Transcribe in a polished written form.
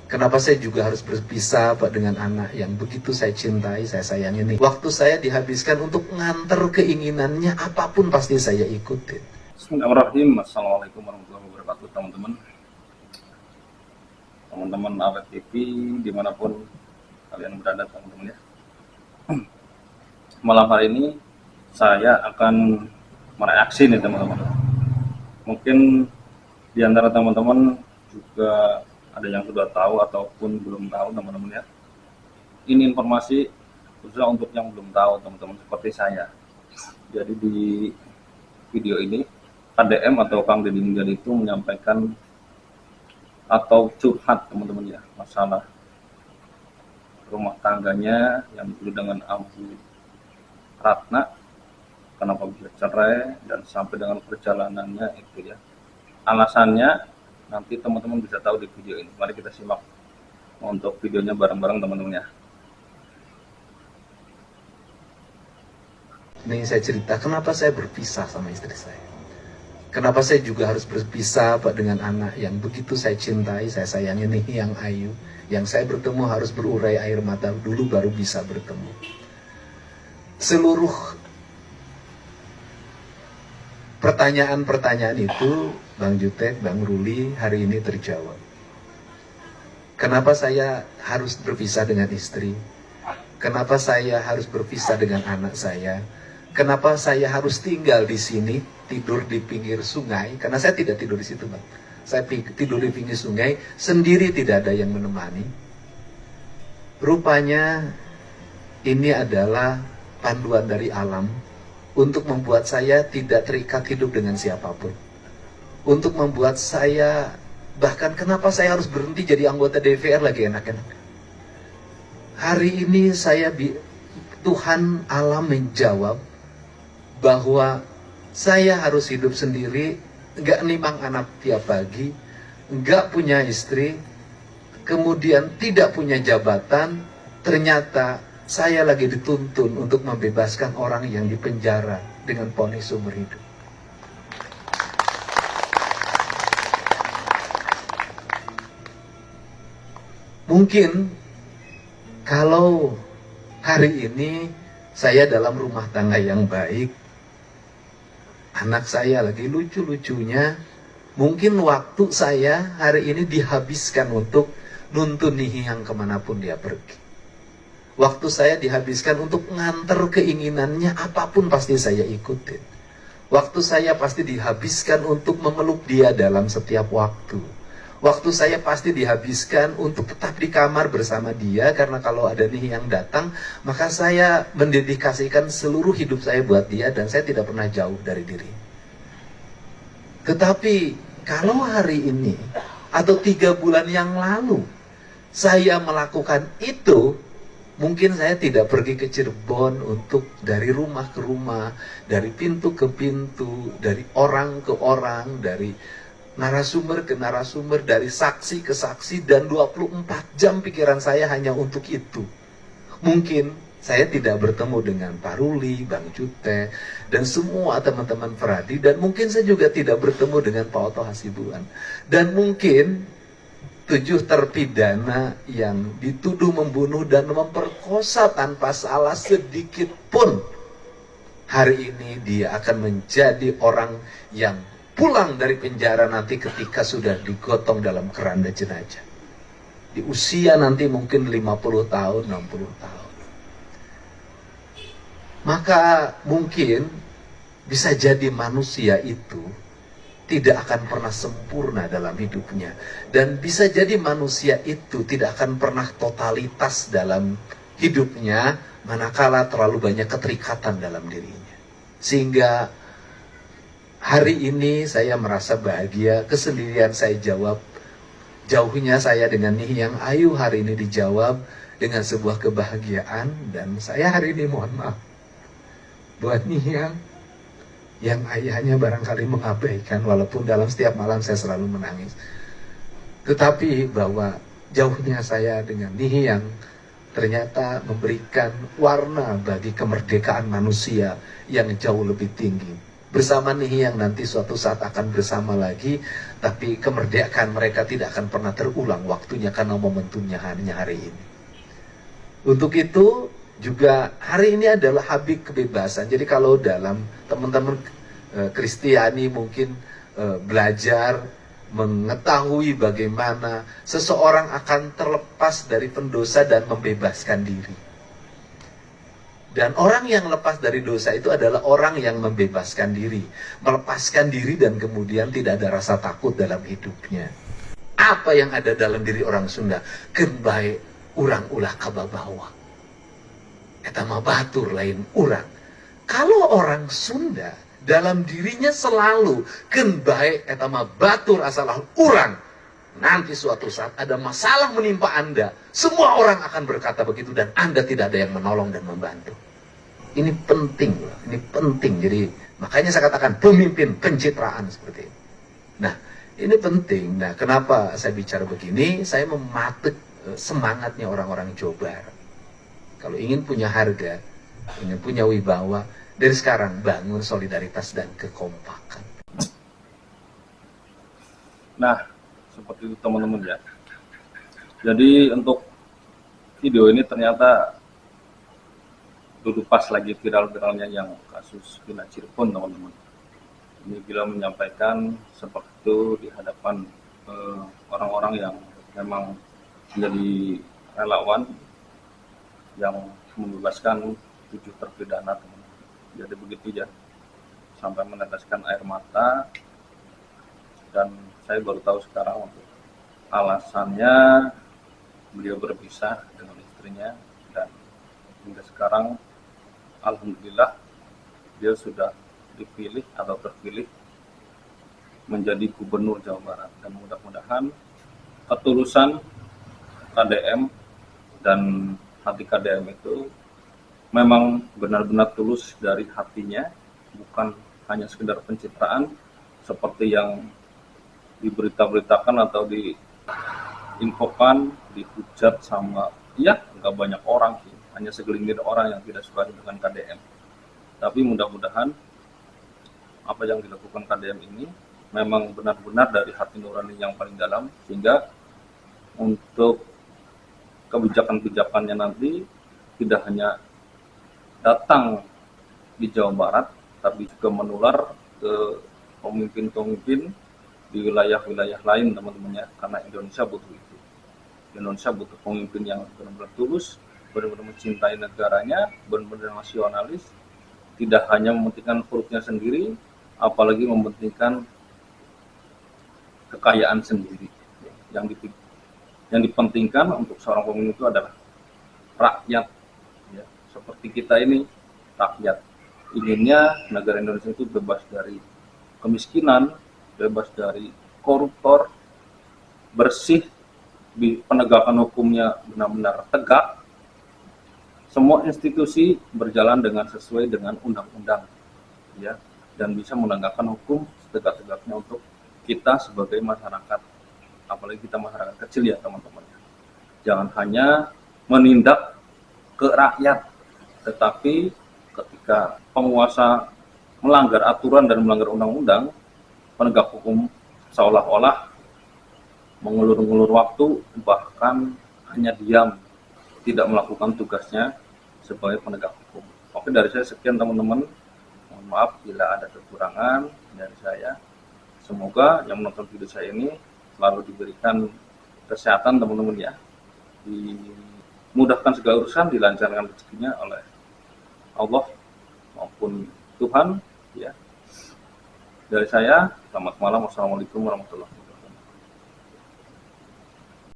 Kenapa saya juga harus berpisah Pak dengan anak yang begitu saya cintai, saya sayangi ini. Waktu saya dihabiskan untuk nganter keinginannya, apapun pasti saya ikutin. Bismillahirrahmanirrahim. Assalamualaikum warahmatullahi wabarakatuh, teman-teman. Teman-teman Awet TV dimanapun kalian berada, teman-teman ya. Malam hari ini saya akan mereaksi nih, teman-teman. Mungkin di antara teman-teman juga ada yang sudah tahu ataupun belum tahu, teman-teman ya. Ini informasi khusus untuk yang belum tahu, teman-teman, seperti saya. Jadi di video ini KDM atau Kang Deddy Mulyadi itu menyampaikan atau curhat, teman-teman ya, masalah rumah tangganya yang dulu dengan Ambu Ratna, kenapa bisa cerai dan sampai dengan perjalanannya itu ya. Alasannya nanti teman-teman bisa tahu di video ini. Mari kita simak untuk videonya bareng-bareng, teman-teman ya. Ini saya cerita kenapa saya berpisah sama istri saya. Kenapa saya juga harus berpisah Pak dengan anak yang begitu saya cintai, saya sayangi nih, yang Ayu. Yang saya bertemu harus berurai air mata dulu baru bisa bertemu. Seluruh pertanyaan-pertanyaan itu Bang Jutek, Bang Ruli hari ini terjawab. Kenapa saya harus berpisah dengan istri? Kenapa saya harus berpisah dengan anak saya? Kenapa saya harus tinggal di sini, tidur di pinggir sungai? Karena saya tidak tidur di situ, Bang. Saya tidur di pinggir sungai, sendiri, tidak ada yang menemani. Rupanya ini adalah panduan dari alam untuk membuat saya tidak terikat hidup dengan siapapun. Untuk membuat saya, bahkan kenapa saya harus berhenti jadi anggota DPR lagi enak-enak. Hari ini Tuhan alam menjawab bahwa saya harus hidup sendiri, nggak nimang anak tiap pagi, nggak punya istri, kemudian tidak punya jabatan. Ternyata saya lagi dituntun untuk membebaskan orang yang dipenjara dengan vonis seumur hidup. Mungkin kalau hari ini saya dalam rumah tangga yang baik, anak saya lagi lucu-lucunya, mungkin waktu saya hari ini dihabiskan untuk nuntun Nihiyang kemanapun dia pergi. Waktu saya dihabiskan untuk nganter keinginannya, apapun pasti saya ikutin. Waktu saya pasti dihabiskan untuk memeluk dia dalam setiap waktu. Waktu saya pasti dihabiskan untuk tetap di kamar bersama dia, karena kalau ada nih yang datang, maka saya mendedikasikan seluruh hidup saya buat dia, dan saya tidak pernah jauh dari diri. Tetapi kalau hari ini, atau 3 bulan yang lalu, saya melakukan itu, mungkin saya tidak pergi ke Cirebon untuk dari rumah ke rumah, dari pintu ke pintu, dari orang ke orang, dari narasumber ke narasumber, dari saksi ke saksi, dan 24 jam pikiran saya hanya untuk itu. Mungkin saya tidak bertemu dengan Pak Ruli, Bang Jute, dan semua teman-teman Fradi, dan mungkin saya juga tidak bertemu dengan Pak Oto Hasibuan. Dan mungkin 7 terpidana yang dituduh membunuh dan memperkosa tanpa salah sedikit pun, hari ini dia akan menjadi orang yang pulang dari penjara nanti ketika sudah digotong dalam keranda jenazah. Di usia nanti mungkin 50 tahun, 60 tahun. Maka mungkin bisa jadi manusia itu tidak akan pernah sempurna dalam hidupnya. Dan bisa jadi manusia itu tidak akan pernah totalitas dalam hidupnya, manakala terlalu banyak keterikatan dalam dirinya. Sehingga hari ini saya merasa bahagia, kesendirian saya jawab. Jauhnya saya dengan Nihiyang Ayu hari ini dijawab dengan sebuah kebahagiaan. Dan saya hari ini mohon maaf buat Nihiyang yang ayahnya barangkali mengabaikan, walaupun dalam setiap malam saya selalu menangis. Tetapi bahwa jauhnya saya dengan Nihiyang ternyata memberikan warna bagi kemerdekaan manusia yang jauh lebih tinggi. bersama nih yang nanti suatu saat akan bersama lagi, tapi kemerdekaan mereka tidak akan pernah terulang waktunya karena momentumnya hanya hari ini. Untuk itu juga hari ini adalah Habib kebebasan. Jadi kalau dalam teman-teman Kristiani mungkin belajar mengetahui bagaimana seseorang akan terlepas dari pendosa dan membebaskan diri. Dan orang yang lepas dari dosa itu adalah orang yang membebaskan diri, melepaskan diri dan kemudian tidak ada rasa takut dalam hidupnya. Apa yang ada dalam diri orang Sunda? Kenbae urang ulah kababawa. Eta mah batur lain urang. Kalau orang Sunda dalam dirinya selalu kenbae eta mah batur asalah urang. Nanti suatu saat ada masalah menimpa Anda, semua orang akan berkata begitu dan Anda tidak ada yang menolong dan membantu. Ini penting, ini penting. Jadi makanya saya katakan pemimpin pencitraan seperti ini. Nah, ini penting. Nah, kenapa saya bicara begini? Saya mematuk semangatnya orang-orang Jawa Barat. Kalau ingin punya harga, ingin punya wibawa, dari sekarang bangun solidaritas dan kekompakan. Nah, seperti itu teman-teman ya. Jadi untuk video ini ternyata dulu pas lagi viral-viralnya yang kasus Vina Cirebon teman-teman. Ini bila menyampaikan seperti itu di hadapan orang-orang yang memang menjadi relawan yang membebaskan 7 terpidana teman-teman. Jadi begitu ya, sampai meneteskan air mata. Dan saya baru tahu sekarang untuk alasannya beliau berpisah dengan istrinya, dan hingga sekarang alhamdulillah dia sudah dipilih atau terpilih menjadi gubernur Jawa Barat, dan mudah-mudahan ketulusan KDM dan hati KDM itu memang benar-benar tulus dari hatinya, bukan hanya sekedar pencitraan seperti yang diberita-beritakan atau diinfokan, dihujat sama nggak banyak orang sih, hanya segelintir orang yang tidak suka dengan KDM. Tapi mudah-mudahan apa yang dilakukan KDM ini memang benar-benar dari hati nurani yang paling dalam, sehingga untuk kebijakan-kebijakannya nanti tidak hanya datang di Jawa Barat, tapi juga menular ke pemimpin-pemimpin di wilayah-wilayah lain teman-teman ya, karena Indonesia butuh itu. Indonesia butuh pemimpin yang benar-benar tulus, benar-benar mencintai negaranya, benar-benar nasionalis, tidak hanya mementingkan perutnya sendiri, apalagi mementingkan kekayaan sendiri. Yang dipentingkan untuk seorang pemimpin itu adalah rakyat. Ya, seperti kita ini rakyat. Inginnya negara Indonesia itu bebas dari kemiskinan, bebas dari koruptor, bersih, penegakan hukumnya benar-benar tegak, semua institusi berjalan dengan sesuai dengan undang-undang, ya, dan bisa menegakkan hukum setegak-tegaknya untuk kita sebagai masyarakat, apalagi kita masyarakat kecil ya teman-teman. Jangan hanya menindak ke rakyat, tetapi ketika penguasa melanggar aturan dan melanggar undang-undang, penegak hukum seolah-olah mengulur-ngulur waktu, bahkan hanya diam, tidak melakukan tugasnya sebagai penegak hukum. Oke, dari saya sekian teman-teman. Mohon maaf bila ada kekurangan dari saya. Semoga yang menonton video saya ini selalu diberikan kesehatan teman-teman ya. Dimudahkan segala urusan, dilancarkan rezekinya oleh Allah maupun Tuhan ya. Dari saya, selamat malam. Wassalamualaikum warahmatullahi wabarakatuh.